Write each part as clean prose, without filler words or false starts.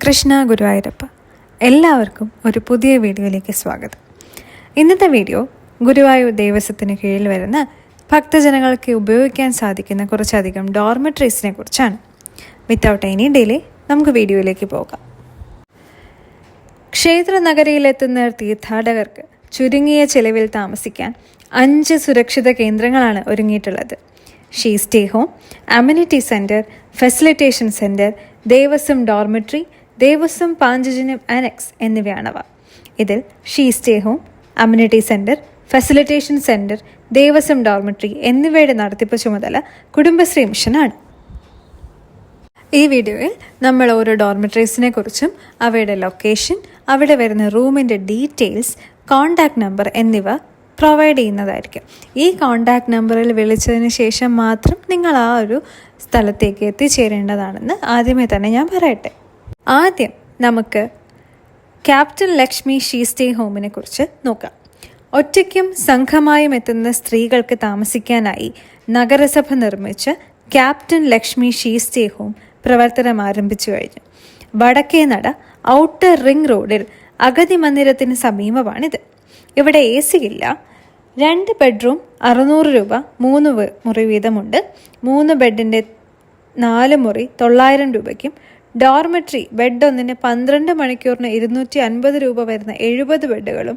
കൃഷ്ണ ഗുരുവായൂരപ്പ. എല്ലാവർക്കും ഒരു പുതിയ വീഡിയോയിലേക്ക് സ്വാഗതം. ഇന്നത്തെ വീഡിയോ ഗുരുവായൂർ ദേവസ്വത്തിന് കീഴിൽ വരുന്ന ഭക്തജനങ്ങൾക്ക് ഉപയോഗിക്കാൻ സാധിക്കുന്ന കുറച്ചധികം ഡോർമെട്രീസിനെ കുറിച്ചാണ്. വിത്തൗട്ട് എനി ഡിലേ നമുക്ക് വീഡിയോയിലേക്ക് പോകാം. ക്ഷേത്ര നഗരിയിലെത്തുന്ന തീർത്ഥാടകർക്ക് ചുരുങ്ങിയ ചെലവിൽ താമസിക്കാൻ 5 സുരക്ഷിത കേന്ദ്രങ്ങളാണ് ഒരുങ്ങിയിട്ടുള്ളത്. She stay home, amenity centre, facilitation centre, Devaswom dormitory, Devaswom Panchajanyam annexe എന്നിവയാണവ. ഇതിൽ she stay home, amenity centre, facilitation centre, Devaswom dormitory എന്നിവയുടെ നടത്തിപ്പ് ചുമതല കുടുംബശ്രീ മിഷനാണ്. ഈ വീഡിയോയിൽ നമ്മൾ ഓരോ ഡോർമെട്രീസിനെ കുറിച്ചും അവയുടെ ലൊക്കേഷൻ, അവിടെ വരുന്ന റൂമിൻ്റെ ഡീറ്റെയിൽസ്, കോൺടാക്റ്റ് നമ്പർ എന്നിവ പ്രൊവൈഡ് ചെയ്യുന്നതായിരിക്കും. ഈ കോൺടാക്റ്റ് നമ്പറിൽ വിളിച്ചതിന് ശേഷം മാത്രം നിങ്ങൾ ആ ഒരു സ്ഥലത്തേക്ക് എത്തിച്ചേരേണ്ടതാണെന്ന് ആദ്യമേ തന്നെ ഞാൻ പറയട്ടെ. ആദ്യം നമുക്ക് ക്യാപ്റ്റൻ ലക്ഷ്മി ഷീ സ്റ്റേ ഹോമിനെ കുറിച്ച് നോക്കാം. ഒറ്റയ്ക്കും സംഘമായും എത്തുന്ന സ്ത്രീകൾക്ക് താമസിക്കാനായി നഗരസഭ നിർമ്മിച്ച captain Lakshmi she stay home പ്രവർത്തനം ആരംഭിച്ചു കഴിഞ്ഞു. വടക്കേ നട ഔട്ടർ റിംഗ് റോഡിൽ അഗതി മന്ദിരത്തിന് സമീപമാണിത്. ഇവിടെ AC ഇല്ല. 2 ബെഡ്റൂം 600 രൂപ, 3 മുറി വീതമുണ്ട്. 3 ബെഡിൻ്റെ 4 മുറി 900 രൂപയ്ക്കും, ഡോർമെട്രി ബെഡ് ഒന്നിന് 12 മണിക്കൂറിന് 250 രൂപ വരുന്ന 70 ബെഡുകളും,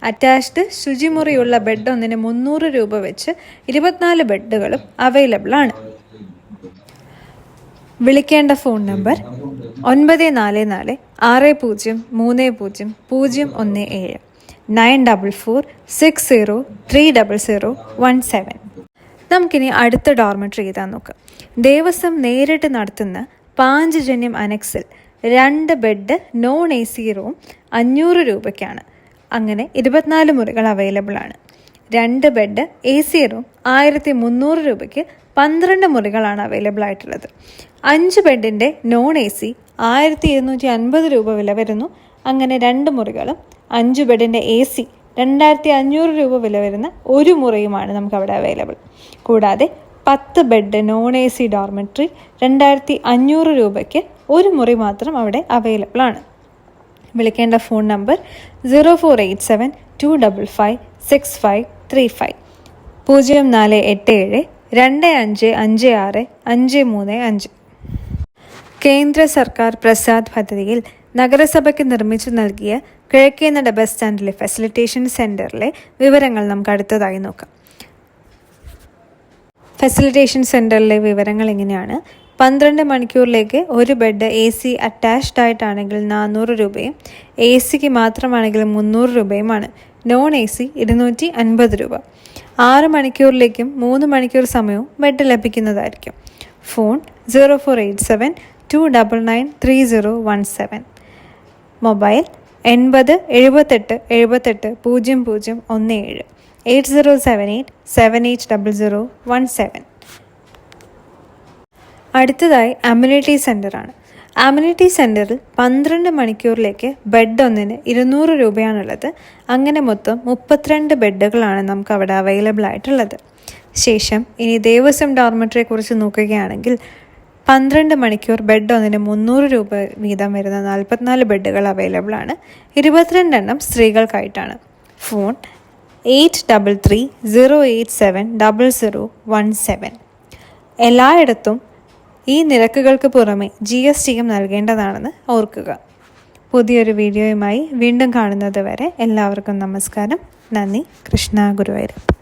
അറ്റാച്ച്ഡ് ശുചിമുറിയുള്ള ബെഡ് ഒന്നിന് 300 രൂപ വെച്ച് 24 ബെഡുകളും അവൈലബിൾ ആണ്. വിളിക്കേണ്ട ഫോൺ നമ്പർ 944 6030 017 944 60 30017. നമുക്കിനി അടുത്ത ഡോർമെട്രി ചെയ്താൽ നോക്കാം. ദേവസ്വം നേരിട്ട് നടത്തുന്ന Panchajanyam അനക്സിൽ 2 bed non AC room 500 രൂപയ്ക്കാണ്. അങ്ങനെ 24 മുറികൾ അവൈലബിൾ ആണ്. 2 ബെഡ് AC റൂം 1300 രൂപയ്ക്ക് 12 മുറികളാണ് അവൈലബിൾ ആയിട്ടുള്ളത്. 5 ബെഡിൻ്റെ നോൺ AC 1250 രൂപ വില വരുന്നു. അങ്ങനെ 2 മുറികളും 5 ബെഡിൻ്റെ AC 2500 രൂപ വില വരുന്ന 1 മുറിയുമാണ് നമുക്കവിടെ അവൈലബിൾ. കൂടാതെ 10 ബെഡ് നോൺ AC ഡോർമെട്രി 2500 രൂപയ്ക്ക് 1 മുറി മാത്രം അവിടെ അവൈലബിൾ ആണ്. വിളിക്കേണ്ട ഫോൺ നമ്പർ 0487 255 6535 0487 2556 535. കേന്ദ്ര സർക്കാർ പ്രസാദ് പദ്ധതിയിൽ നഗരസഭയ്ക്ക് നിർമ്മിച്ചു നൽകിയ കിഴക്കേനട ബസ് സ്റ്റാൻഡിലെ ഫെസിലിറ്റേഷൻ സെൻറ്ററിലെ വിവരങ്ങൾ നമുക്ക് അടുത്തതായി നോക്കാം. ഫെസിലിറ്റേഷൻ സെൻറ്ററിലെ വിവരങ്ങൾ ഇങ്ങനെയാണ്. 12 മണിക്കൂറിലേക്ക് 1 ബെഡ് AC അറ്റാച്ച്ഡ് ആയിട്ടാണെങ്കിൽ 400 രൂപയും ACക്ക് മാത്രമാണെങ്കിൽ 300 രൂപയുമാണ്. നോൺ AC 250 രൂപ. 6 മണിക്കൂറിലേക്കും 3 മണിക്കൂർ സമയവും ബെഡ് ലഭിക്കുന്നതായിരിക്കും. ഫോൺ 0487 299 3017. മൊബൈൽ 80 78 78 0017 8078 780017. അടുത്തതായി അമ്യൂണിറ്റി സെൻറ്ററാണ്. അമ്യൂണിറ്റി സെൻറ്ററിൽ 12 മണിക്കൂറിലേക്ക് ബെഡ് ഒന്നിന് 200 രൂപയാണുള്ളത്. അങ്ങനെ മൊത്തം 32 ബെഡുകളാണ് നമുക്ക് അവിടെ അവൈലബിൾ ആയിട്ടുള്ളത്. ശേഷം ഇനി ദേവസ്വം ഡോർമെട്രിയെ കുറിച്ച് നോക്കുകയാണെങ്കിൽ 12 മണിക്കൂർ ബെഡ് ഒന്നിന് 300 രൂപ വീതം വരുന്ന 44 ബെഡുകൾ അവൈലബിൾ ആണ്. 22 എണ്ണം സ്ത്രീകൾക്കായിട്ടാണ്. ഫോൺ 833 087 0017. എല്ലായിടത്തും ഈ നിരക്കുകൾക്ക് പുറമെ GSTയും നൽകേണ്ടതാണെന്ന് ഓർക്കുക. പുതിയൊരു വീഡിയോയുമായി വീണ്ടും കാണുന്നത് വരെ എല്ലാവർക്കും നമസ്കാരം. നന്ദി. കൃഷ്ണ ഗുരുവായൂരപ്പ.